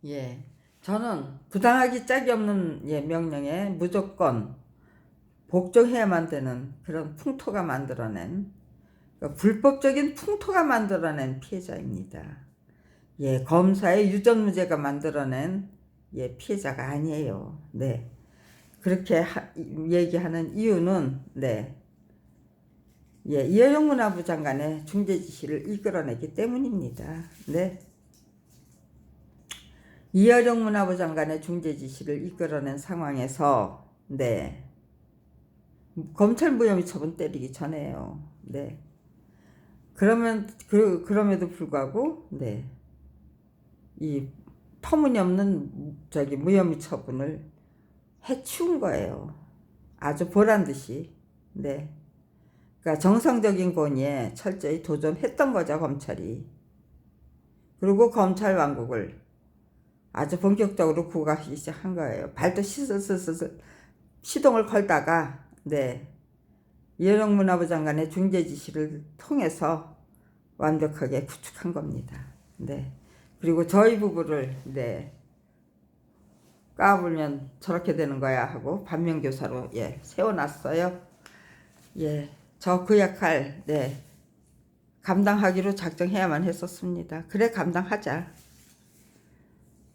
예, 저는 부당하기 짝이 없는 명령에 무조건 복종해야만 되는 그런 풍토가 만들어낸 그러니까 불법적인 풍토가 만들어낸 피해자입니다. 검사의 유전무죄가 만들어낸 피해자가 아니에요. 네, 그렇게 얘기하는 이유는 이어영 문화부 장관의 중재 지시를 이끌어냈기 때문입니다. 네. 이어령 문화부 장관의 중재 지시를 이끌어낸 상황에서 검찰 무혐의 처분 때리기 전에요. 그럼에도 불구하고 이 터무니없는 무혐의 처분을 해치운 거예요. 아주 보란듯이. 그러니까 정상적인 권위에 철저히 도전했던 거죠, 검찰이. 그리고 검찰 왕국을 아주 본격적으로 구가하기 시작한 거예요. 발도 시슬슬슬 시동을 걸다가 이어령 문화부 장관의 중재 지시를 통해서 완벽하게 구축한 겁니다. 그리고 저희 부부를 까불면 저렇게 되는 거야 하고 반면교사로 세워놨어요. 저 그 역할 감당하기로 작정해야만 했었습니다. 그래, 감당하자.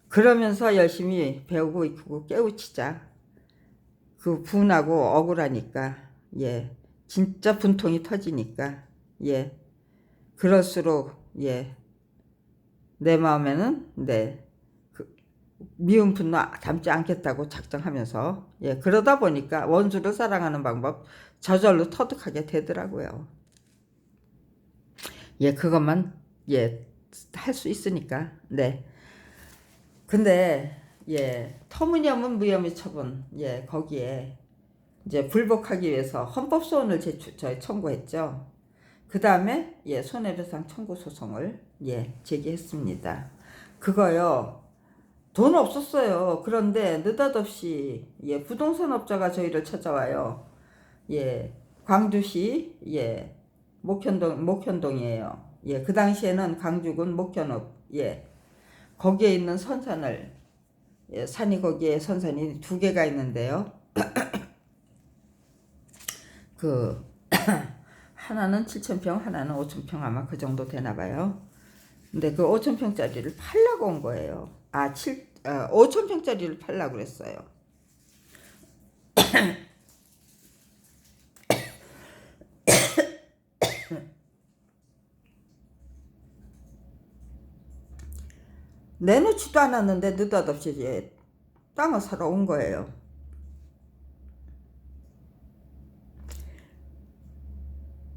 그러면서 열심히 배우고 익히고 깨우치자. 그 분하고 억울하니까 진짜 분통이 터지니까 그럴수록 내 마음에는 그 미운 분노 담지 않겠다고 작정하면서 그러다 보니까 원수를 사랑하는 방법 저절로 터득하게 되더라고요. 그것만 할 수 있으니까. 근데 터무니없는 무혐의 처분 거기에 이제 불복하기 위해서 헌법소원을 청구했죠. 그 다음에 손해배상 청구 소송을 제기했습니다. 그거요, 돈 없었어요. 그런데 느닷없이 부동산업자가 저희를 찾아와요. 광주시 목현동이에요. 그 당시에는 광주군 목현읍 거기에 있는 선산을 산이 거기에 선산이 2개가 있는데요. 그 하나는 7,000평, 하나는 5,000평 아마 그 정도 되나 봐요. 근데 그 5,000평짜리를 팔려고 온 거예요. 5,000평짜리를 팔려고 그랬어요. 내놓지도 않았는데 느닷없이 땅을 사러 온 거예요.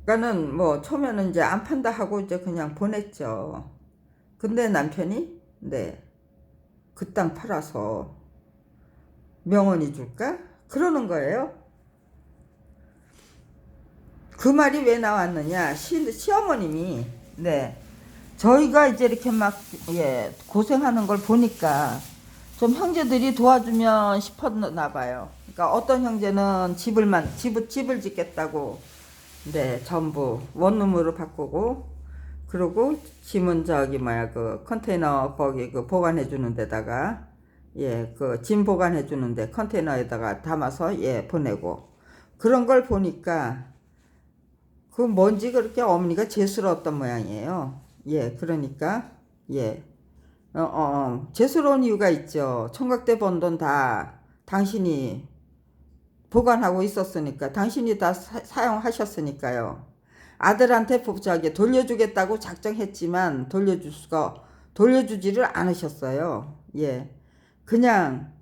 그러니까는 뭐 처음에는 이제 안 판다 하고 이제 그냥 보냈죠. 근데 남편이 그 땅 팔아서 명언이 줄까? 그러는 거예요. 그 말이 왜 나왔느냐? 시어머님이 저희가 이제 이렇게 막 고생하는 걸 보니까 좀 형제들이 도와주면 싶었나 봐요. 그러니까 어떤 형제는 집을 짓겠다고 전부 원룸으로 바꾸고, 그리고 짐은 그 컨테이너 거기 그 보관해 주는 데다가 그 짐 보관해 주는데 컨테이너에다가 담아서 보내고, 그런 걸 보니까 그 뭔지 그렇게 어머니가 죄스러웠던 모양이에요. 그러니까 죄스러운 이유가 있죠. 청각대 번 돈 다 당신이 보관하고 있었으니까, 당신이 다 사용하셨으니까요. 아들한테 돌려주겠다고 작정했지만 돌려주지를 않으셨어요. 그냥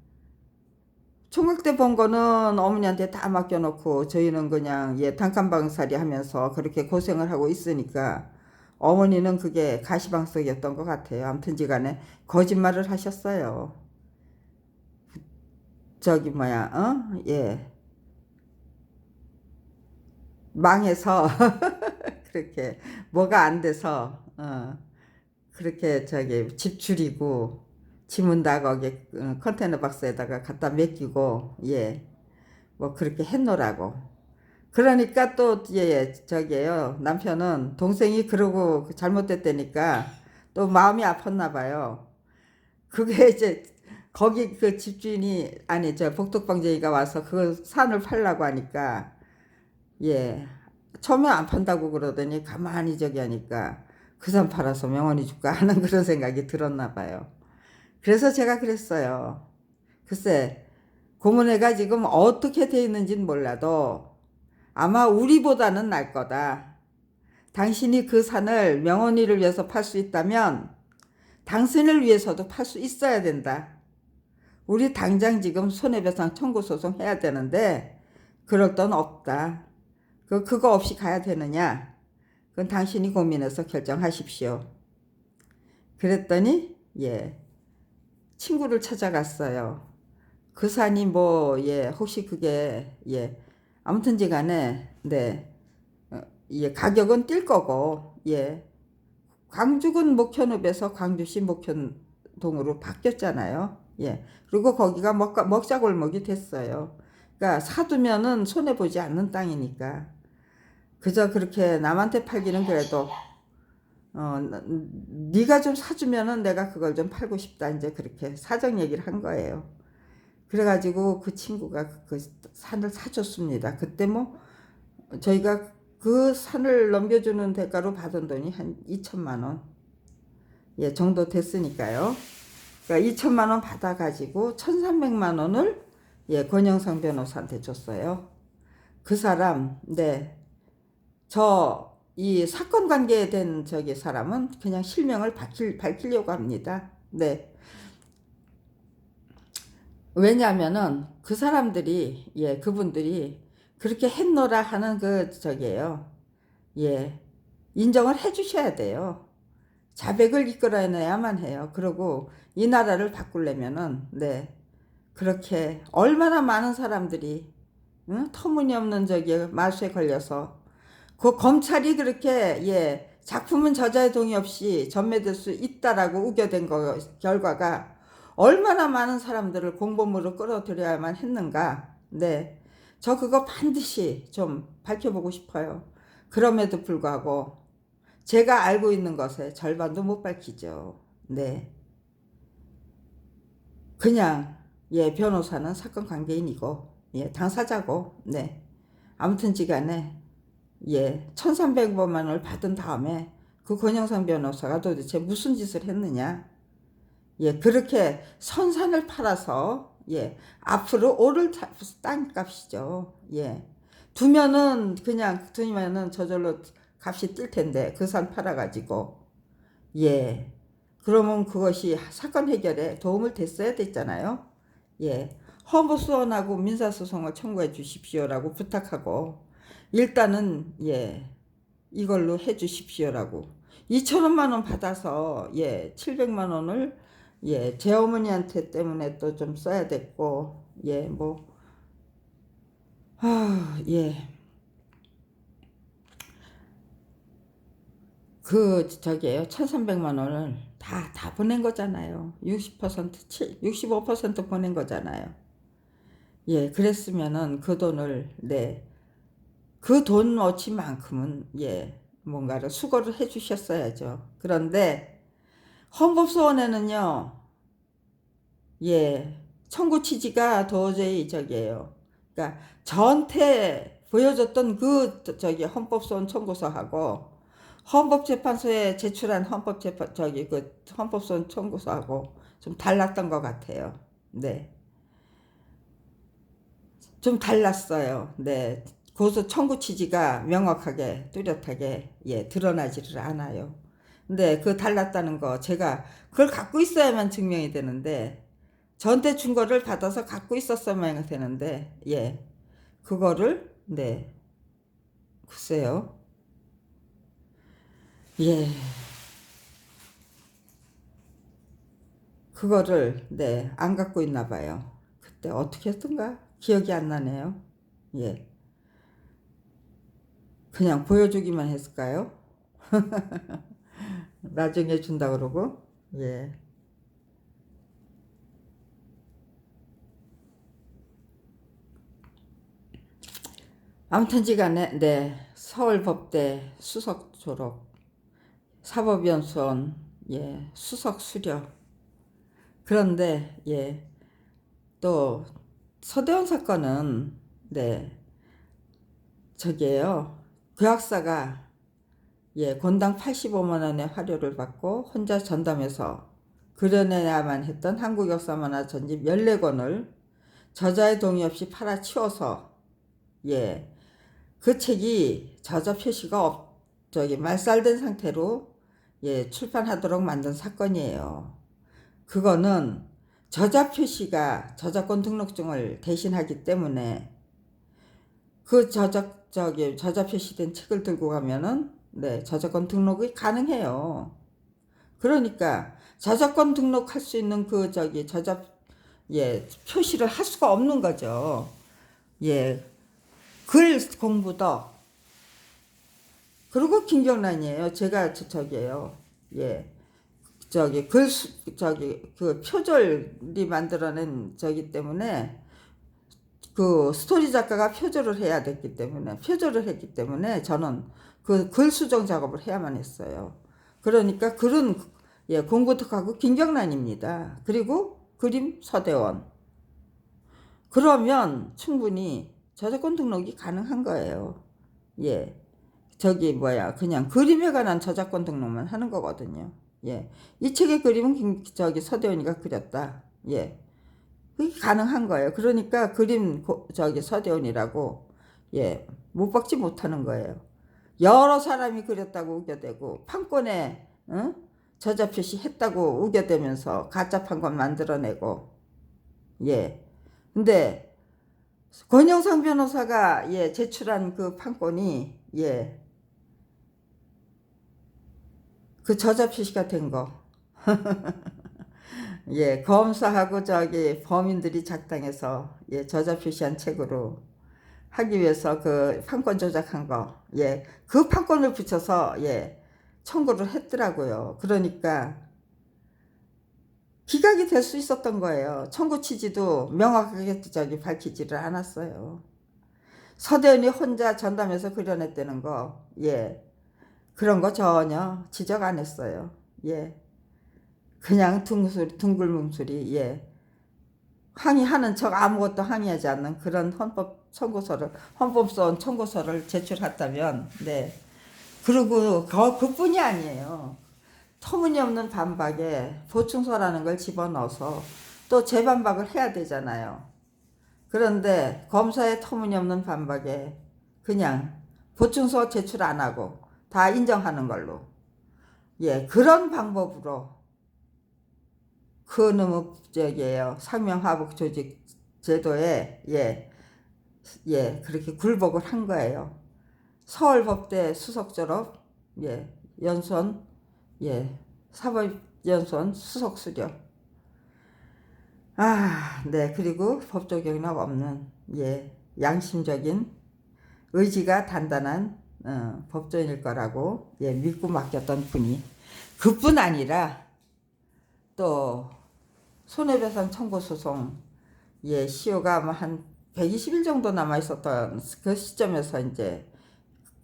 총각대 번 거는 어머니한테 다 맡겨놓고 저희는 그냥 단칸방살이 하면서 그렇게 고생을 하고 있으니까 어머니는 그게 가시방석이었던 것 같아요. 아무튼지간에 거짓말을 하셨어요. 망해서 그렇게 뭐가 안 돼서 그렇게 집 줄이고 짐은 다 거기 컨테이너 박스에다가 갖다 맡기고 뭐 그렇게 했노라고. 그러니까 또 남편은 동생이 그러고 잘못됐다니까 또 마음이 아팠나 봐요. 그게 이제 거기 그 집주인이 아니 저 복덕방쟁이가 와서 그 산을 팔라고 하니까 예 처음에 안 판다고 그러더니 가만히 저기 하니까 그 산 팔아서 명언이 줄까 하는 그런 생각이 들었나 봐요. 그래서 제가 그랬어요. 글쎄 고모네가 지금 어떻게 돼 있는지는 몰라도 아마 우리보다는 날 거다. 당신이 그 산을 명언이를 위해서 팔 수 있다면 당신을 위해서도 팔 수 있어야 된다. 우리 당장 지금 손해배상 청구 소송 해야 되는데 그럴 돈 없다. 그거 없이 가야 되느냐? 그건 당신이 고민해서 결정하십시오. 그랬더니 예 친구를 찾아갔어요. 그 산이 뭐 예 혹시 그게 예 아무튼지간에 네 예 가격은 뛸 거고 예 광주군 목현읍에서 광주시 목현동으로 바뀌었잖아요. 예 그리고 거기가 먹자골목이 됐어요. 그러니까 사두면은 손해 보지 않는 땅이니까 그저 그렇게 남한테 팔기는 그래도 네가 좀 사주면은 내가 그걸 좀 팔고 싶다 이제 그렇게 사정 얘기를 한 거예요. 그래가지고 그 친구가 그 산을 사줬습니다. 그때 뭐 저희가 그 산을 넘겨주는 대가로 받은 돈이 한 2천만 원 예, 정도 됐으니까요. 그러니까 2천만 원 받아가지고 1,300만 원을 예, 권영상 변호사한테 줬어요. 그 사람 네. 이 사건 관계에 된 저기 사람은 그냥 실명을 밝히려고 합니다. 네. 왜냐하면은 그 사람들이 예 그분들이 그렇게 했노라 하는 그 저기에요. 예 인정을 해주셔야 돼요. 자백을 이끌어내야만 해요. 그리고 이 나라를 바꾸려면은 네 그렇게 얼마나 많은 사람들이 응? 터무니없는 저기 말수에 걸려서 그 검찰이 그렇게 예 작품은 저자의 동의 없이 전매될 수 있다라고 우겨댄 결과가 얼마나 많은 사람들을 공범으로 끌어들여야만 했는가. 네, 저 그거 반드시 좀 밝혀보고 싶어요. 그럼에도 불구하고 제가 알고 있는 것의 절반도 못 밝히죠. 네, 그냥 예 변호사는 사건 관계인이고 예 당사자고 네 아무튼지간에 예, 1,300만 원을 받은 다음에 그 권영상 변호사가 도대체 무슨 짓을 했느냐? 예, 그렇게 선산을 팔아서 예, 앞으로 오를 땅값이죠. 예, 두면은 저절로 값이 뛸 텐데 그 산 팔아가지고 예, 그러면 그것이 사건 해결에 도움을 됐어야 됐잖아요. 예, 허무소원하고 민사소송을 청구해 주십시오라고 부탁하고 일단은 예 이걸로 해 주십시오라고 2천원만 원 받아서 예 700만 원을 예 제 어머니한테 때문에 또 좀 써야 됐고 예 뭐 예 그 저기에요 1,300만 원을 다 보낸 거잖아요. 65% 보낸 거잖아요. 예 그랬으면은 그 돈을 네 그 돈어치만큼은 예 뭔가를 수고를 해 주셨어야죠. 그런데 헌법소원에는요 예 청구 취지가 도저히 저기예요. 그러니까 저한테 보여줬던 그 저기 헌법소원 청구서하고 헌법재판소에 제출한 헌법소원 청구서하고 좀 달랐던 것 같아요. 네, 좀 달랐어요. 네. 고소 청구 취지가 명확하게 뚜렷하게 예 드러나지를 않아요. 근데 그 달랐다는 거 제가 그걸 갖고 있어야만 증명이 되는데 저한테 준 거를 받아서 갖고 있었어야만 되는데 예 그거를 네 글쎄요 예 그거를 네 안 갖고 있나 봐요. 그때 어떻게 했던가 기억이 안 나네요. 예 그냥 보여주기만 했을까요? 나중에 준다 그러고 예 아무튼지간에 네 서울법대 수석 졸업 사법연수원 예 수석 수료 그런데 또 서대원 사건은 저기에요. 그 학사가 권당 85만 원의 화료를 받고 혼자 전담해서 그려내야만 했던 한국 역사 만화 전집 14권을 저자의 동의 없이 팔아치워서 그 책이 저자 표시가 말살된 상태로 출판하도록 만든 사건이에요. 그거는 저자 표시가 저작권 등록증을 대신하기 때문에 그 저자 표시된 책을 들고 가면은 저작권 등록이 가능해요. 그러니까 저작권 등록할 수 있는 그 저자 표시를 할 수가 없는 거죠. 글 공부도. 그리고 김경란이에요. 제가 저기에요. 그 표절이 만들어낸 저기 때문에 그 스토리 작가가 표절을 했기 때문에 저는 그 글 수정 작업을 해야만 했어요. 그러니까 글은 공부특하고 김경란입니다. 그리고 그림 서대원. 그러면 충분히 저작권 등록이 가능한 거예요. 그냥 그림에 관한 저작권 등록만 하는 거거든요. 이 책의 그림은 서대원이가 그렸다. 그게 가능한 거예요. 그러니까 그림 서대원이라고 못 박지 못하는 거예요. 여러 사람이 그렸다고 우겨대고 판권에 저자 표시했다고 우겨대면서 가짜 판권 만들어내고 근데 권영상 변호사가 제출한 그 판권이 그 저자 표시가 된 거. 검사하고 범인들이 작당해서 저자 표시한 책으로 하기 위해서 그 판권 조작한 거. 그 판권을 붙여서 청구를 했더라고요. 그러니까 기각이 될 수 있었던 거예요. 청구 취지도 명확하게 밝히지를 않았어요. 서대원이 혼자 전담해서 그려냈다는 거. 그런 거 전혀 지적 안 했어요. 그냥 둥글뭉술이 항의하는 척 아무것도 항의하지 않는 그런 헌법소원 청구서를 제출했다면 그리고 그뿐이 아니에요. 터무니없는 반박에 보충서라는 걸 집어넣어서 또 재반박을 해야 되잖아요. 그런데 검사의 터무니없는 반박에 그냥 보충서 제출 안 하고 다 인정하는 걸로 그런 방법으로 그놈의 상명하복 조직 제도에 그렇게 굴복을 한 거예요. 서울법대 수석 졸업, 연수원, 사법연수원 수석 수료. 그리고 법조 경력 없는, 양심적인 의지가 단단한, 법조인일 거라고, 믿고 맡겼던 분이. 그뿐 아니라, 또, 손해배상 청구 소송, 시효가 아마 한 120일 정도 남아 있었던 그 시점에서 이제,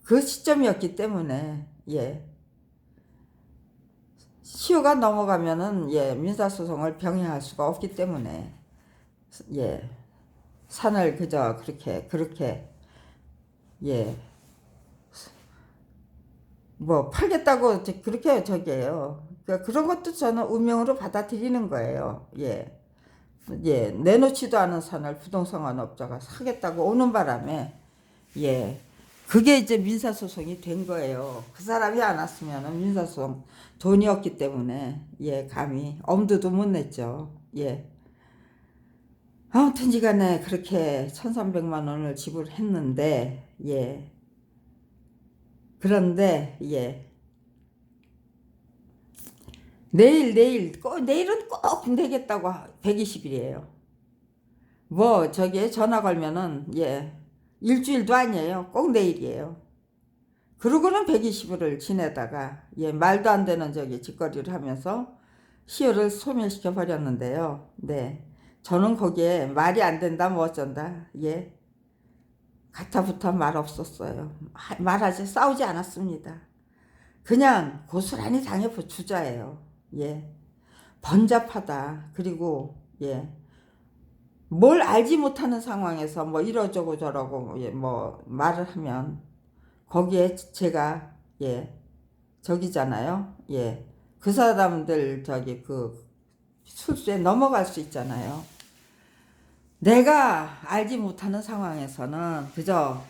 그 시점이었기 때문에, 시효가 넘어가면은 민사소송을 병행할 수가 없기 때문에 산을 그저 그렇게 뭐 팔겠다고 그렇게 저기예요. 그러니까 그런 것도 저는 운명으로 받아들이는 거예요. 내놓지도 않은 산을 부동산업자가 사겠다고 오는 바람에 그게 이제 민사소송이 된 거예요. 그 사람이 안 왔으면 민사소송 돈이 없기 때문에 감히 엄두도 못 냈죠. 아무튼지간에 그렇게 1,300만 원을 지불했는데 그런데 내일은 꼭 내겠다고 120일이에요. 뭐 전화 걸면은 일주일도 아니에요. 꼭 내일이에요. 그러고는 120일을 지내다가 말도 안 되는 짓거리를 하면서 시효를 소멸시켜 버렸는데요. 저는 거기에 말이 안 된다 뭐 어쩐다 가타부터 말 없었어요. 말하지 싸우지 않았습니다. 그냥 고스란히 당해 주자예요. 번잡하다. 그리고 뭘 알지 못하는 상황에서 뭐 이러저고 저러고 뭐 말을 하면 거기에 제가 저기잖아요. 그 사람들 저기 그 술수에 넘어갈 수 있잖아요. 내가 알지 못하는 상황에서는 그저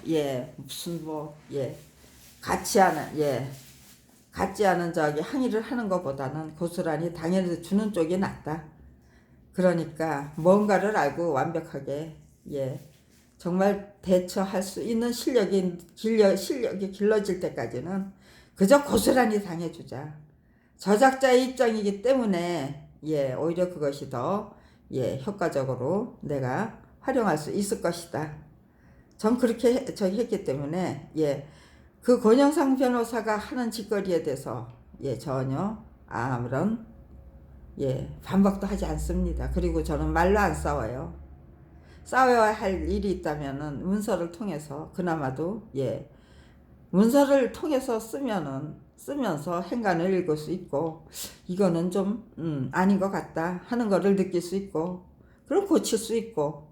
무슨 같지 않은 같지 않은 저기 항의를 하는 것보다는 고스란히 당연히 주는 쪽이 낫다. 그러니까 뭔가를 알고 완벽하게 정말 대처할 수 있는 실력이 길러질 때까지는 그저 고스란히 당해주자. 저작자의 입장이기 때문에 오히려 그것이 더 효과적으로 내가 활용할 수 있을 것이다. 전 그렇게 했기 때문에 그 권영상 변호사가 하는 짓거리에 대해서 전혀 아무런 반박도 하지 않습니다. 그리고 저는 말로 안 싸워요. 싸워야 할 일이 있다면은 문서를 통해서 그나마도 문서를 통해서 쓰면서 행간을 읽을 수 있고 이거는 좀 아닌 것 같다 하는 거를 느낄 수 있고 그럼 고칠 수 있고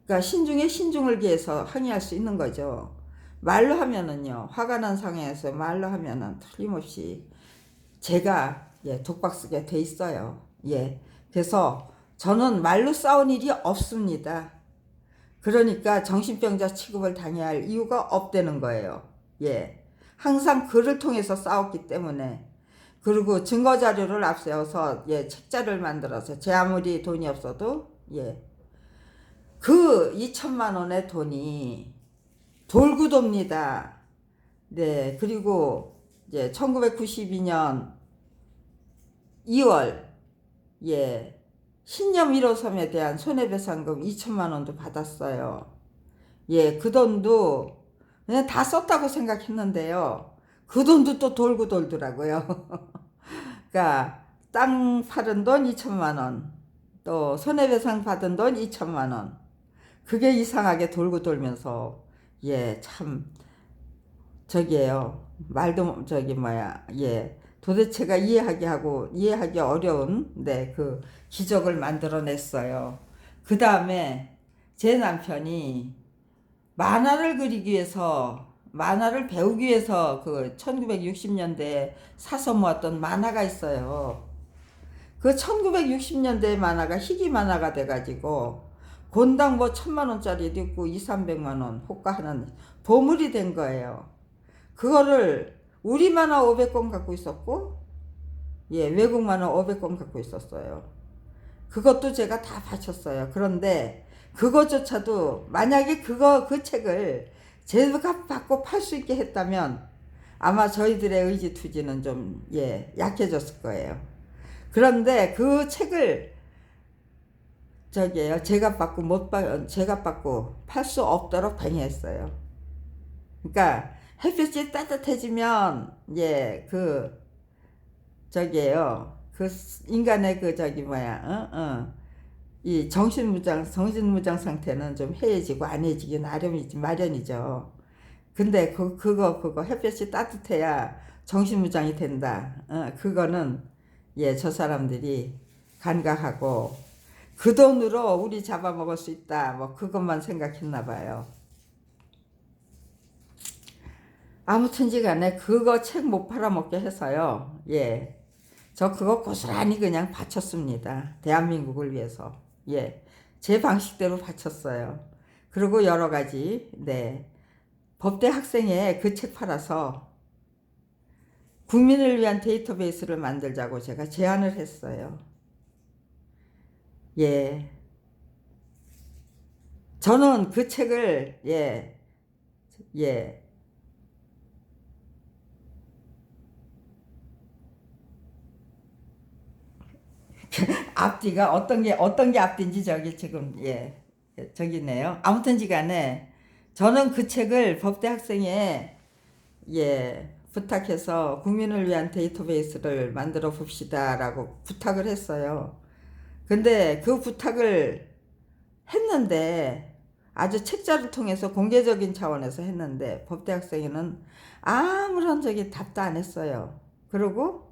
그러니까 신중에 신중을 기해서 항의할 수 있는 거죠. 말로 하면은요 화가 난 상황에서 말로 하면은 틀림없이 제가 독박 쓰게 돼 있어요. 그래서 저는 말로 싸운 일이 없습니다. 그러니까 정신병자 취급을 당해야 할 이유가 없다는 거예요. 항상 글을 통해서 싸웠기 때문에 그리고 증거자료를 앞세워서 책자를 만들어서 제 아무리 돈이 없어도 그 2천만 원의 돈이 돌고 돕니다. 그리고 이제 1992년 2월 신념 1호섬에 대한 손해배상금 2천만 원도 받았어요. 그 돈도 그냥 다 썼다고 생각했는데요. 그 돈도 또 돌고 돌더라고요. 그러니까 땅 팔은 돈 2천만 원, 또 손해배상 받은 돈 2천만 원. 그게 이상하게 돌고 돌면서 참 저기에요. 말도 도대체가 이해하기 어려운 그 기적을 만들어냈어요. 그 다음에 제 남편이 만화를 그리기 위해서 만화를 배우기 위해서 그 1960년대에 사서 모았던 만화가 있어요. 그 1960년대 만화가 희귀 만화가 돼가지고 권당 뭐 1,000만 원짜리도 있고 200~300만 원 호가하는 보물이 된 거예요. 그거를 우리 만화 500권 갖고 있었고 외국 만화 500권 갖고 있었어요. 그것도 제가 다 바쳤어요. 그런데 그것조차도 만약에 그 책을 제가 받고 팔 수 있게 했다면 아마 저희들의 의지투지는 좀 약해졌을 거예요. 그런데 그 책을 제가 받고 팔 수 없도록 방해했어요. 그러니까 햇빛이 따뜻해지면 그 인간의 이 정신무장 상태는 좀 해해지고 안 해지기 마련이죠. 근데 그거 햇볕이 따뜻해야 정신무장이 된다. 그거는 저 사람들이 간과하고 그 돈으로 우리 잡아먹을 수 있다. 뭐 그것만 생각했나 봐요. 아무튼지 간에 그거 책 못 팔아먹게 해서요. 저 그거 고스란히 그냥 바쳤습니다. 대한민국을 위해서. 제 방식대로 바쳤어요. 그리고 여러 가지, 법대 학생회 그 책 팔아서 국민을 위한 데이터베이스를 만들자고 제가 제안을 했어요. 저는 그 책을, 앞뒤가 어떤 게 앞뒤인지 지금 저기네요. 아무튼지 간에 저는 그 책을 법대 학생에 부탁해서 국민을 위한 데이터베이스를 만들어 봅시다라고 부탁을 했어요. 근데 그 부탁을 했는데 아주 책자를 통해서 공개적인 차원에서 했는데 법대 학생회는 아무런 답도 안 했어요. 그리고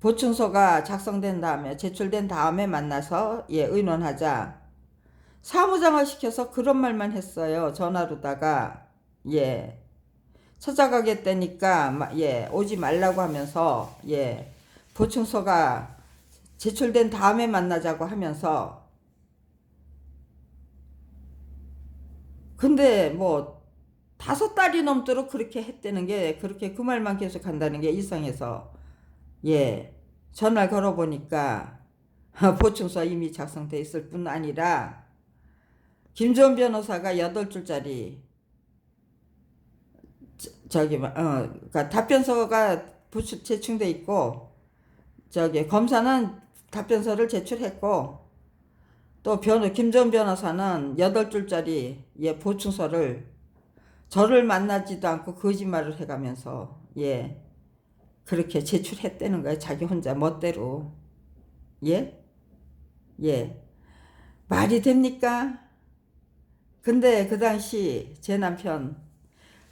보충서가 작성된 다음에 제출된 다음에 만나서 예 의논하자. 사무장을 시켜서 그런 말만 했어요. 전화로다가 예 찾아가겠다니까 예 오지 말라고 하면서 예 보충서가 제출된 다음에 만나자고 하면서 근데 뭐 5달이 넘도록 그렇게 했다는 게 그렇게 그 말만 계속 한다는 게 이상해서 예 전화를 걸어보니까 보충서 이미 작성돼 있을 뿐 아니라 김주원 변호사가 8줄짜리 그러니까 답변서가 제출돼 있고 검사는 답변서를 제출했고 또 김주원 변호사는 8줄짜리 예 보충서를 저를 만나지도 않고 거짓말을 해가면서 예 그렇게 제출했다는 거예요. 자기 혼자 멋대로. 예? 예. 말이 됩니까? 근데 그 당시 제 남편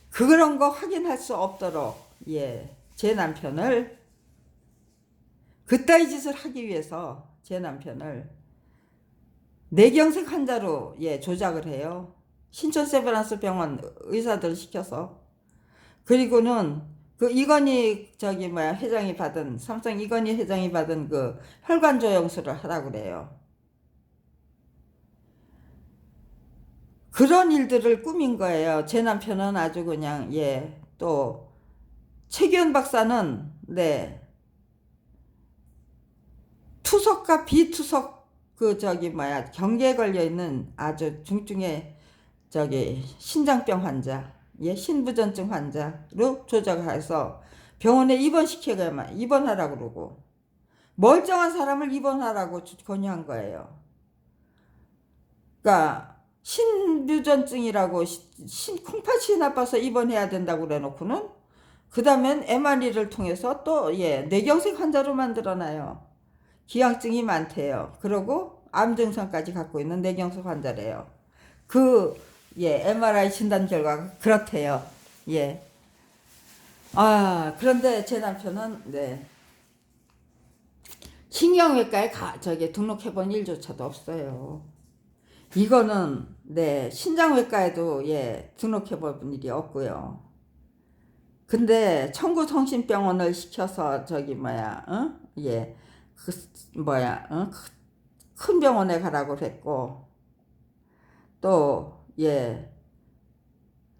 그런 거 확인할 수 없도록 예, 제 남편을 그따위 짓을 하기 위해서 제 남편을 뇌경색 환자로 예, 조작을 해요. 신촌 세브란스 병원 의사들 시켜서. 그리고는 그 이건희 회장이 받은 삼성 이건희 회장이 받은 그 혈관 조영술을 하라고 그래요. 그런 일들을 꾸민 거예요. 제 남편은 아주 그냥 예, 또 최기현 박사는 네 투석과 비투석 경계에 걸려 있는 아주 중증의 신장병 환자, 예, 신부전증 환자로 조작해서 병원에 입원하라고 그러고 멀쩡한 사람을 입원하라고 권유한 거예요. 그러니까 신부전증이라고 콩팥이 나빠서 입원해야 된다고 그래놓고는 그 다음엔 MRI를 통해서 또 예, 뇌경색 환자로 만들어놔요. 기형증이 많대요. 그리고 암 증상까지 갖고 있는 뇌경색 환자래요. 예, MRI 진단 결과가 그렇대요. 예. 그런데 제 남편은, 네. 신경외과에 등록해본 일조차도 없어요. 이거는, 네, 신장외과에도, 예, 등록해본 일이 없고요. 근데, 청구성심병원을 시켜서, 예, 큰 병원에 가라고 했고, 또, 예,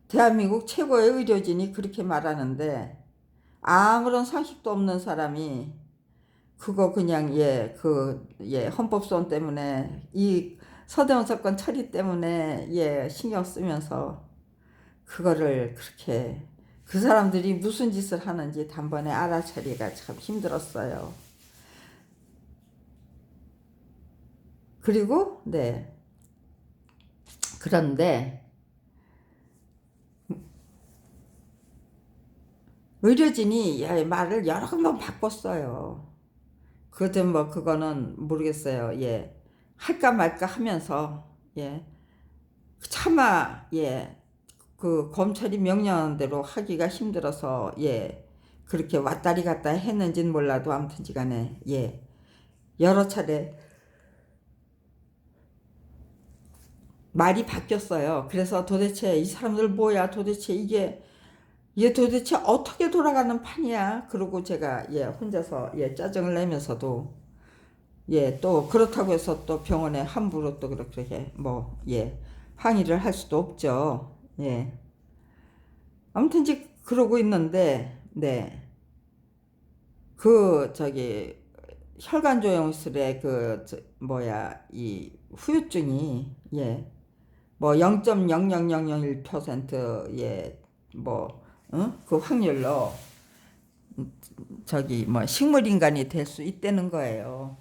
대한민국 최고의 의료진이 그렇게 말하는데, 아무런 상식도 없는 사람이, 그거 그냥, 헌법소원 때문에, 이 서대문 사건 처리 때문에, 예, 신경 쓰면서, 그거를 그렇게, 그 사람들이 무슨 짓을 하는지 단번에 알아차리기가 참 힘들었어요. 그리고, 네. 그런데, 의료진이 말을 여러 번 바꿨어요. 그거는 모르겠어요. 예. 할까 말까 하면서, 예. 차마, 예. 그 검찰이 명령한 대로 하기가 힘들어서, 예. 그렇게 왔다리 갔다 했는지는 몰라도 아무튼지 간에, 예. 여러 차례 말이 바뀌었어요. 그래서 도대체 이 사람들 뭐야? 도대체 이게 도대체 어떻게 돌아가는 판이야? 그러고 제가 예 혼자서 예 짜증을 내면서도 예 또 그렇다고 해서 또 병원에 함부로 또 그렇게 뭐 예 항의를 할 수도 없죠. 예 아무튼 이제 그러고 있는데 네 그 혈관 조영술의 이 후유증이 예 뭐 0.00001% 예 뭐 그 확률로 식물인간이 될 수 있다는 거예요.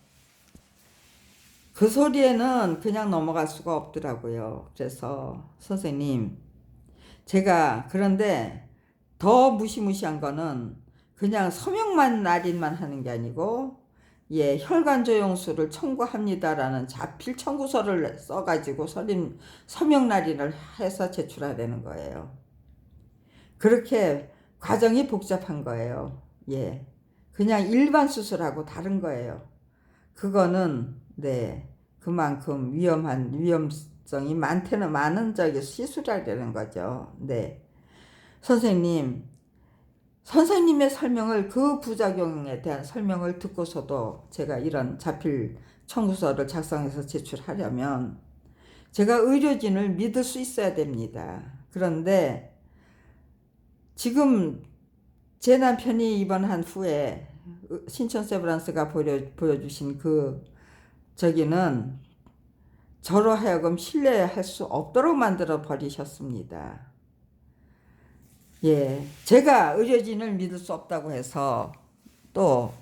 그 소리에는 그냥 넘어갈 수가 없더라고요. 그래서 선생님 제가 그런데 더 무시무시한 거는 그냥 서명만 날인만 하는 게 아니고 예 혈관조영술을 청구합니다라는 자필 청구서를 써가지고 서명 날인을 해서 제출하라는 거예요. 그렇게 과정이 복잡한 거예요. 예. 그냥 일반 수술하고 다른 거예요. 그거는 네 그만큼 위험성이 많은 저기 시술이라는 거죠. 네 선생님의 설명을 그 부작용에 대한 설명을 듣고서도 제가 이런 자필 청구서를 작성해서 제출하려면 제가 의료진을 믿을 수 있어야 됩니다. 그런데 지금 제 남편이 입원한 후에 신천 세브란스가 보여주신 그 저기는 저로 하여금 신뢰할 수 없도록 만들어 버리셨습니다. 예, 제가 의료진을 믿을 수 없다고 해서 또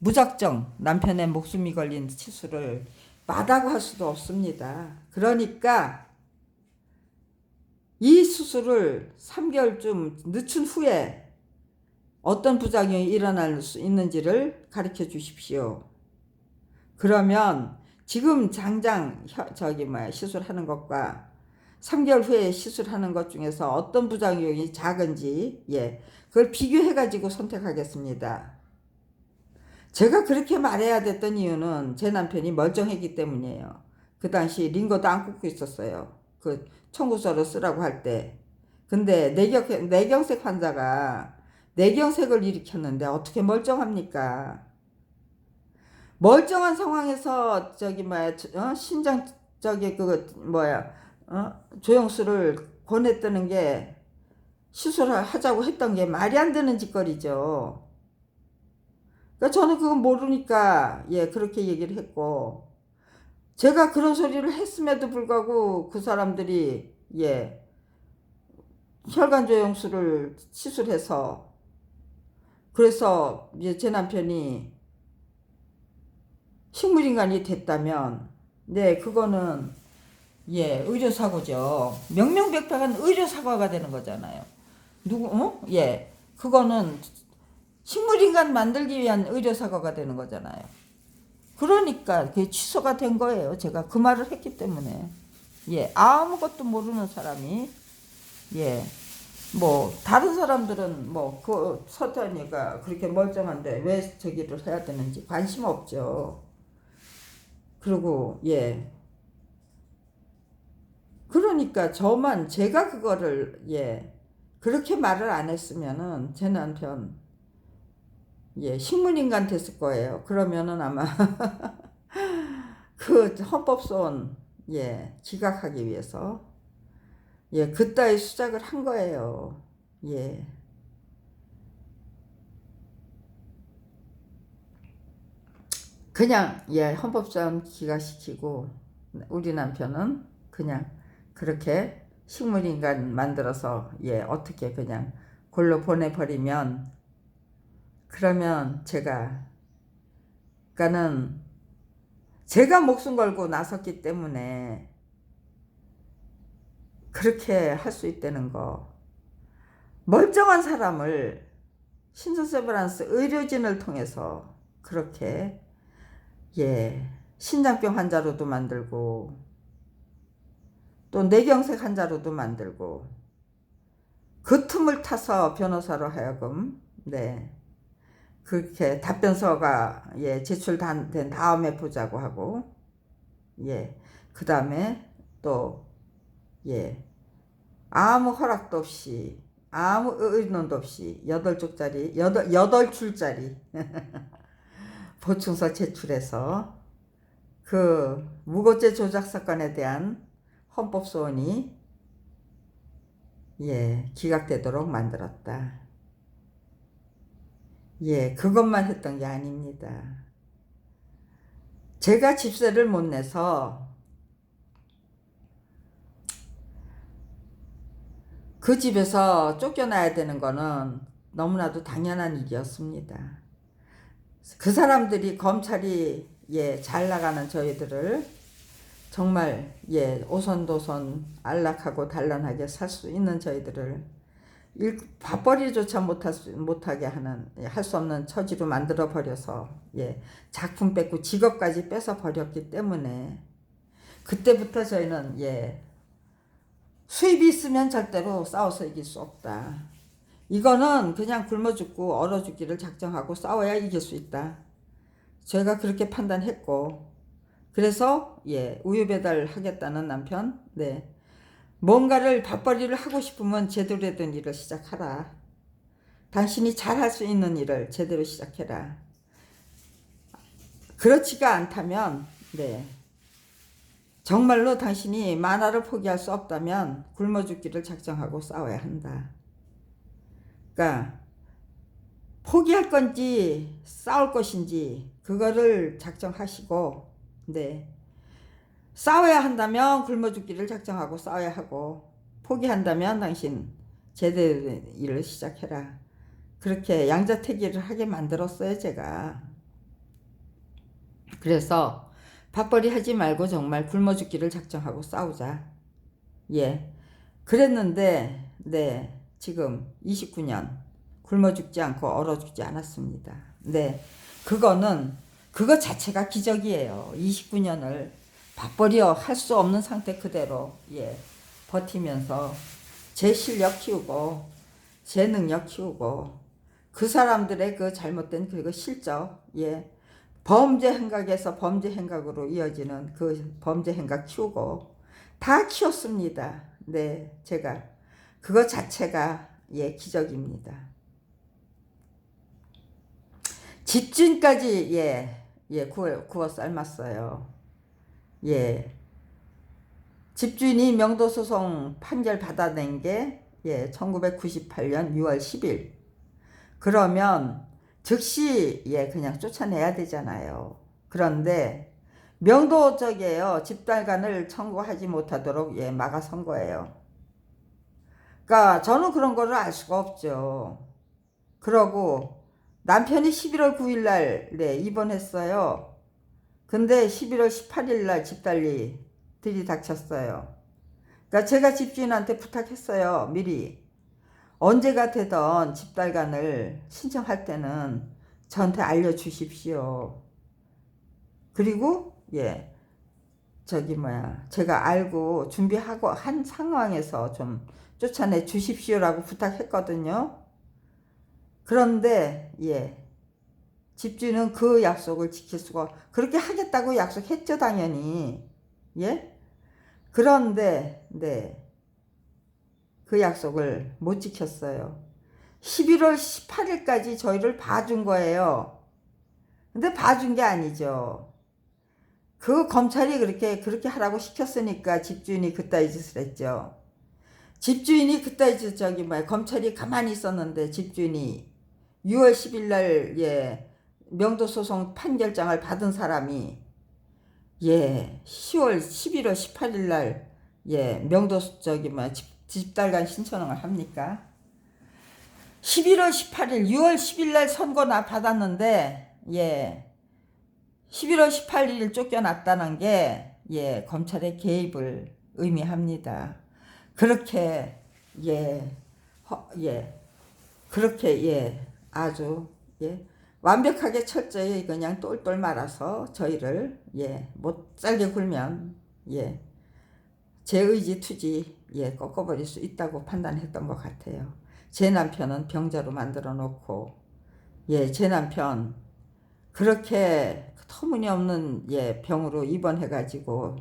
무작정 남편의 목숨이 걸린 치수를 마다고 할 수도 없습니다. 그러니까 이 수술을 3개월쯤 늦춘 후에 어떤 부작용이 일어날 수 있는지를 가르쳐 주십시오. 그러면 지금 당장 시술하는 것과 3개월 후에 시술하는 것 중에서 어떤 부작용이 작은지 그걸 비교해 가지고 선택하겠습니다. 제가 그렇게 말해야 됐던 이유는 제 남편이 멀쩡했기 때문이에요. 그 당시 링거도 안 꽂고 있었어요. 그 청구서를 쓰라고 할 때. 근데 뇌경색 환자가 뇌경색을 일으켰는데 어떻게 멀쩡합니까? 멀쩡한 상황에서 신장 조영수를 권했다는 게 시술을 하자고 했던 게 말이 안 되는 짓거리죠. 그러니까 저는 그건 모르니까 그렇게 얘기를 했고, 제가 그런 소리를 했음에도 불구하고 그 사람들이 혈관 조영수를 시술해서 그래서 제 남편이 식물인간이 됐다면 그거는 의료사고죠. 명명백백한 의료사고가 되는 거잖아요. 그거는 식물인간 만들기 위한 의료사고가 되는 거잖아요. 그러니까 그게 취소가 된 거예요. 제가 그 말을 했기 때문에. 아무것도 모르는 사람이 뭐 다른 사람들은 그 서태니가 그렇게 멀쩡한데 왜 저기를 해야 되는지 관심 없죠. 그리고 그러니까 제가 그거를 그렇게 말을 안 했으면은 제 남편 식물인간 됐을 거예요. 그러면은 아마 그 헌법소원 기각하기 위해서 그따위 수작을 한 거예요. 그냥 헌법소원 기각시키고 우리 남편은 그냥 그렇게 식물인간 만들어서 어떻게 그냥 골로 보내버리면, 그러면 그러니까는 제가 목숨 걸고 나섰기 때문에 그렇게 할 수 있다는 거. 멀쩡한 사람을 신천세브란스 의료진을 통해서 그렇게 신장병 환자로도 만들고 또 뇌경색 환자로도 만들고 그 틈을 타서 변호사로 하여금 그렇게 답변서가 제출된 다음에 보자고 하고 그 다음에 또 아무 허락도 없이 아무 의논도 없이 8줄짜리 보충서 제출해서 그 무고죄 조작 사건에 대한 헌법소원이 기각되도록 만들었다. 그것만 했던 게 아닙니다. 제가 집세를 못 내서 그 집에서 쫓겨나야 되는 거는 너무나도 당연한 일이었습니다. 그 사람들이 검찰이 잘 나가는 저희들을 정말 오손도손 안락하고 단란하게 살 수 있는 저희들을 밥벌이조차 못하게 하는 할 수 없는 처지로 만들어 버려서 작품 뺏고 직업까지 뺏어 버렸기 때문에 그때부터 저희는 수입이 있으면 절대로 싸워서 이길 수 없다. 이거는 그냥 굶어 죽고 얼어 죽기를 작정하고 싸워야 이길 수 있다. 제가 그렇게 판단했고, 그래서 예, 우유 배달 하겠다는 남편, 네, 뭔가를 밥벌이를 하고 싶으면 제대로 된 일을 시작하라. 당신이 잘할 수 있는 일을 제대로 시작해라. 그렇지가 않다면, 네, 정말로 당신이 만화를 포기할 수 없다면 굶어 죽기를 작정하고 싸워야 한다. 그러니까 포기할 건지 싸울 것인지 그거를 작정하시고, 네, 싸워야 한다면 굶어 죽기를 작정하고 싸워야 하고, 포기한다면 당신 제대로 된 일을 시작해라. 그렇게 양자택일을 하게 만들었어요, 제가. 그래서 밥벌이 하지 말고 정말 굶어 죽기를 작정하고 싸우자. 예. 그랬는데, 네, 지금 29년 굶어 죽지 않고 얼어 죽지 않았습니다. 네. 그거 자체가 기적이에요. 29년을 밥벌이요 할 수 없는 상태 그대로, 예, 버티면서 제 실력 키우고, 제 능력 키우고, 그 사람들의 그 잘못된 그 실적, 예, 범죄 행각에서 범죄 행각으로 이어지는 그 범죄 행각 키우고 다 키웠습니다. 네, 제가 그거 자체가 예, 기적입니다. 집주인까지 구워 삶았어요. 예, 집주인이 명도소송 판결 받아낸 게 1998년 6월 10일. 그러면 즉시 그냥 쫓아내야 되잖아요. 그런데 명도적이에요. 집달간을 청구하지 못하도록 막아선 거예요. 그러니까 저는 그런 거를 알 수가 없죠. 그러고 남편이 11월 9일 날 입원했어요. 근데 11월 18일 날 집달리 들이닥쳤어요. 그러니까 제가 집주인한테 부탁했어요. 미리. 언제가 되던 집달간을 신청할 때는 저한테 알려주십시오. 그리고 제가 알고 준비하고 한 상황에서 좀 쫓아내 주십시오라고 부탁했거든요. 그런데 집주인은 그 약속을 지킬 수가, 그렇게 하겠다고 약속했죠, 당연히. 그런데 그 약속을 못 지켰어요. 11월 18일까지 저희를 봐준 거예요. 근데 봐준 게 아니죠. 그 검찰이 그렇게 하라고 시켰으니까 집주인이 그따위 짓을 했죠. 집주인이 그따위 짓, 검찰이 가만히 있었는데 집주인이 6월 10일 날 명도소송 판결장을 받은 사람이 11월 18일 날 명도 집달간 신청을 합니까? 11월 18일, 6월 10일 날 선고 받았는데 11월 18일 쫓겨났다는 게 검찰의 개입을 의미합니다. 그렇게 그렇게 아주 완벽하게 철저히 그냥 똘똘 말아서 저희를 못 살게 굴면 제 의지 투지 꺾어버릴 수 있다고 판단했던 것 같아요. 제 남편은 병자로 만들어 놓고 제 남편 그렇게 터무니없는 병으로 입원해가지고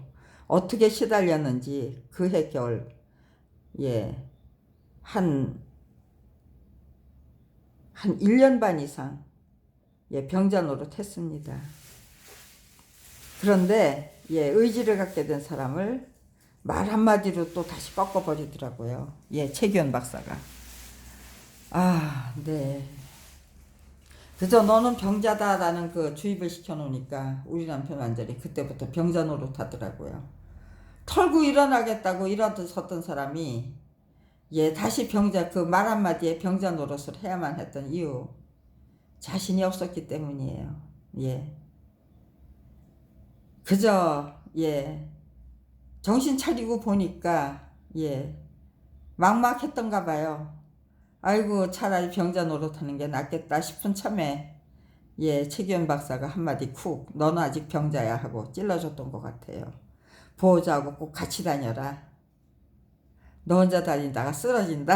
어떻게 시달렸는지 그 해 겨울 한 1년 반 이상 병자 노릇 했습니다. 그런데 의지를 갖게 된 사람을 말 한마디로 또 다시 꺾어버리더라고요. 최규현 박사가. 네. 그저 너는 병자다라는 그 주입을 시켜놓으니까 우리 남편 완전히 그때부터 병자 노릇 하더라고요. 털고 일어나겠다고 일어섰던 사람이 다시 병자, 그 말 한마디에 병자 노릇을 해야만 했던 이유, 자신이 없었기 때문이에요. 그저 정신 차리고 보니까 막막했던가 봐요. 아이고 차라리 병자 노릇하는 게 낫겠다 싶은 참에 최기현 박사가 한마디 쿡, 너는 아직 병자야 하고 찔러줬던 것 같아요. 보호자하고 꼭 같이 다녀라. 너 혼자 다니다가 쓰러진다.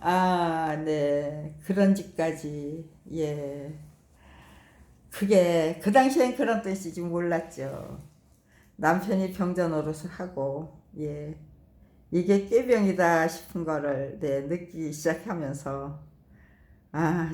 아, 네. 그런 짓까지. 예. 그게 그 당시엔 그런 뜻인지 몰랐죠. 남편이 병자 노릇을 하고, 예. 이게 꾀병이다 싶은 거를 네, 느끼기 시작하면서 아,